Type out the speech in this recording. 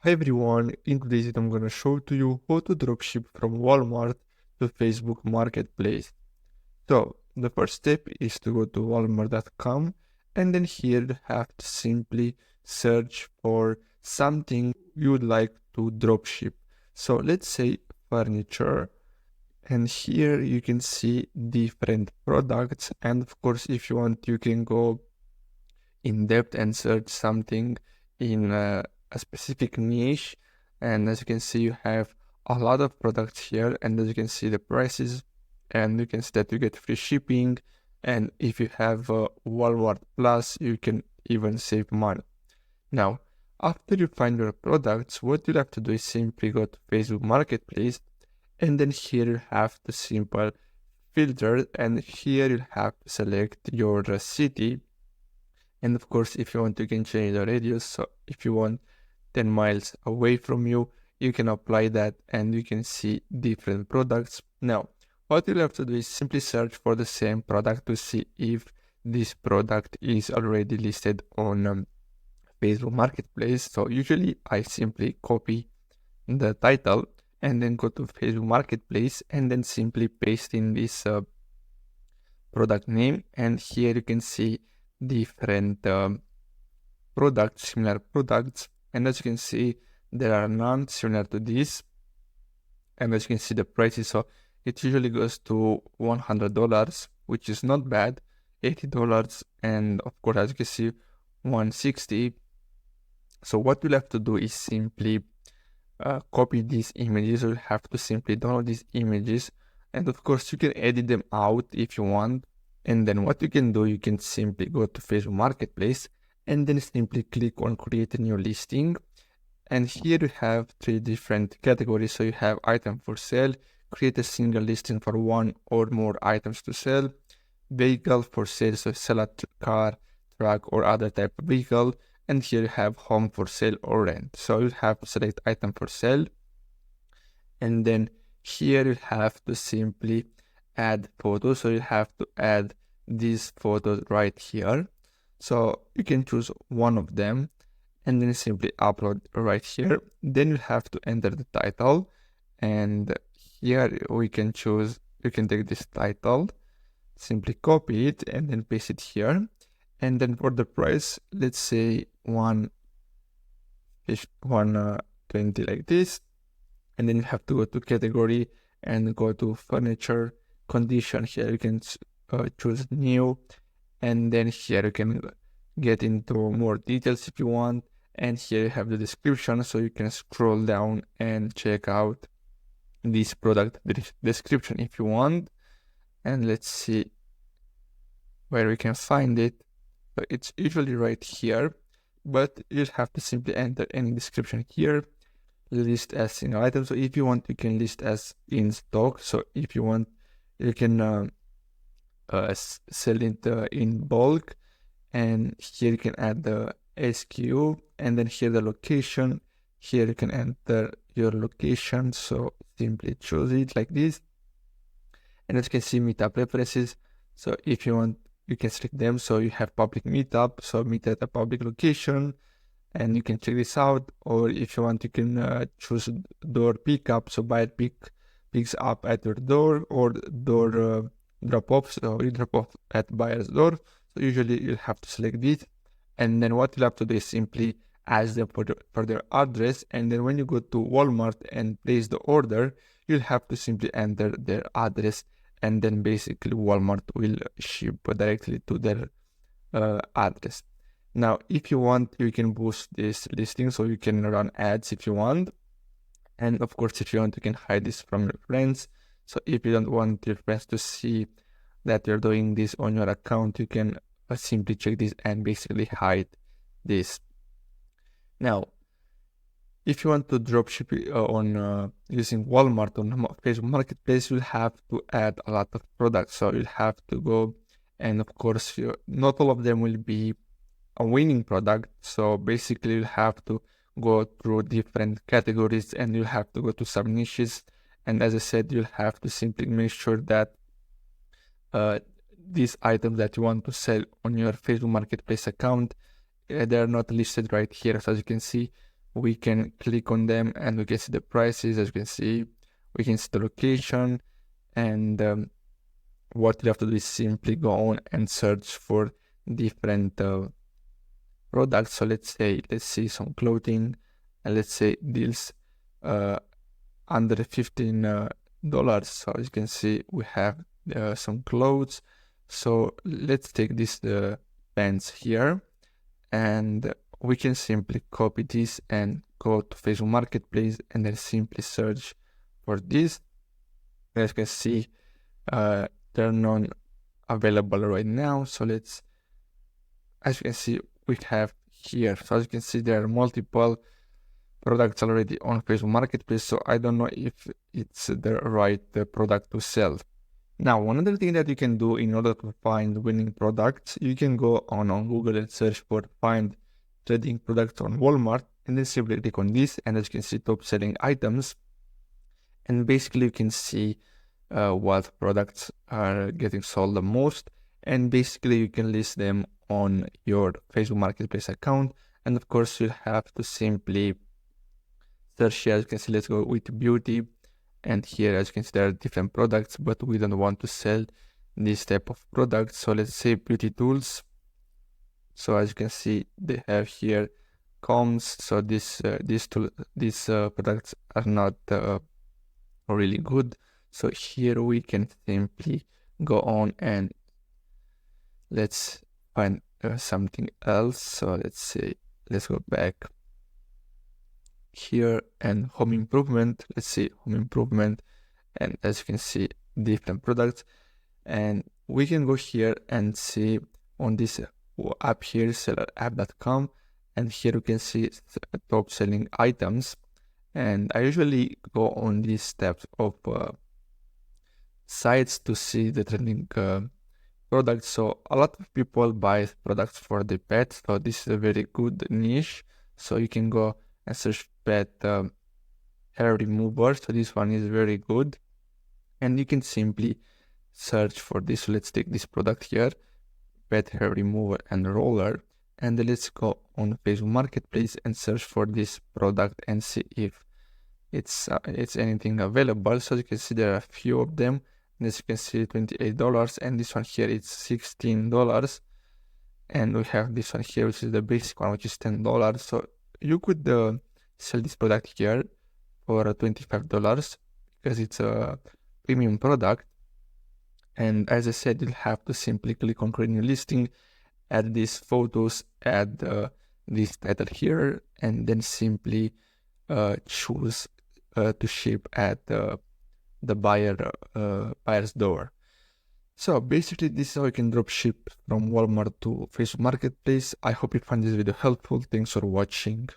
Hi everyone, in today's video I'm gonna show to you how to dropship from Walmart to Facebook Marketplace. So the first step is to go to walmart.com and then here you have to simply search for something you would like to dropship. So let's say furniture, and here you can see different products, and of course if you want you can go in depth and search something in a specific niche. And as you can see, you have a lot of products here, and as you can see the prices, and you can see that you get free shipping, and if you have Walmart Plus you can even save money. Now after you find your products, what you'll have to do is simply go to Facebook Marketplace, and then here you have to simple filter, and here you'll have to select your city. And of course, if you want, you can change the radius. So if you want 10 miles away from you, you can apply that and you can see different products. Now, what you'll have to do is simply search for the same product to see if this product is already listed on Facebook Marketplace. So usually I simply copy the title and then go to Facebook Marketplace and then simply paste in this product name. And here you can see different products, similar products, and as you can see there are none similar to this. And as you can see the prices, so it usually goes to $100, which is not bad, $80, and of course as you can see $160. So what you'll have to do is simply copy these images. You'll have to simply download these images, and of course you can edit them out if you want. And then what you can do, you can simply go to Facebook Marketplace and then simply click on create a new listing. And here you have three different categories. So you have item for sale, create a single listing for one or more items to sell, vehicle for sale, so sell a car, truck or other type of vehicle, and here you have home for sale or rent. So you have to select item for sale, and then here you have to simply add photos. So you have to add these photos right here. So you can choose one of them and then simply upload right here. Then you have to enter the title, and here we can choose, you can take this title, simply copy it and then paste it here. And then for the price, let's say 120 like this. And then you have to go to category and go to furniture condition. Here you can choose new, and then here you can get into more details if you want. And here you have the description, so you can scroll down and check out this product description if you want. And let's see where we can find it. So it's usually right here, but you have to simply enter any description here. List as single item. So if you want, you can list as in stock. So if you want, you can sell it in bulk, and here you can add the SKU, and then here the location. Here you can enter your location, so simply choose it like this. And as you can see, meetup preferences. So if you want, you can select them. So you have public meetup, so meet at a public location, and you can check this out. Or if you want, you can choose door pickup, so buyer picks up at your door, or door drop off, so you drop off at buyer's door. So usually you'll have to select this, and then what you'll have to do is simply ask them for their address. And then when you go to Walmart and place the order, you'll have to simply enter their address, and then basically Walmart will ship directly to their address. Now, if you want, you can boost this listing, so you can run ads if you want. And of course, if you want, you can hide this from your friends. So if you don't want your friends to see that you're doing this on your account, you can simply check this and basically hide this. Now, if you want to dropship on using Walmart on Facebook Marketplace, you'll have to add a lot of products. So you'll have to go, and of course, not all of them will be a winning product. So basically, you'll have to go through different categories, and you'll have to go to some niches. And as I said, you'll have to simply make sure that these items that you want to sell on your Facebook Marketplace account, they're not listed right here. So as you can see, we can click on them and we can see the prices. As you can see, we can see the location, and what you have to do is simply go on and search for different products. So let's see some clothing, and let's say deals under $15. So as you can see, we have some clothes. So let's take this pants here, and we can simply copy this and go to Facebook Marketplace and then simply search for this. As you can see, they're not available right now. So as you can see, we have here. So as you can see, there are multiple products already on Facebook Marketplace. So I don't know if it's the right product to sell. Now, another thing that you can do in order to find winning products, you can go on Google and search for find trading products on Walmart, and then simply click on this, and as you can see, top selling items, and basically you can see what products are getting sold the most, and basically you can list them on your Facebook Marketplace account. And of course, you'll have to simply search here. As you can see, let's go with beauty, and here as you can see there are different products, but we don't want to sell this type of product. So let's say beauty tools. So as you can see, they have here combs. So these products are not really good. So here we can simply go on and let's find something else. So let's go back here, and home improvement. Let's see home improvement, and as you can see, different products, and we can go here and see on this app here, sellerapp.com, and here you can see top selling items. And I usually go on these types of sites to see the trending products. So a lot of people buy products for the pets, so this is a very good niche. So you can go and search pet hair remover. So this one is very good, and you can simply search for this. So let's take this product here, pet hair remover and roller, and let's go on Facebook Marketplace and search for this product and see if it's anything available. So as you can see, there are a few of them, and as you can see, $28, and this one here is $16, and we have this one here, which is the basic one, which is $10. So you could sell this product here for $25 because it's a premium product. And as I said, you'll have to simply click on create new listing, add these photos, add this title here, and then simply choose to ship at the buyer's door. So basically, this is how you can drop ship from Walmart to Facebook Marketplace. I hope you find this video helpful. Thanks for watching.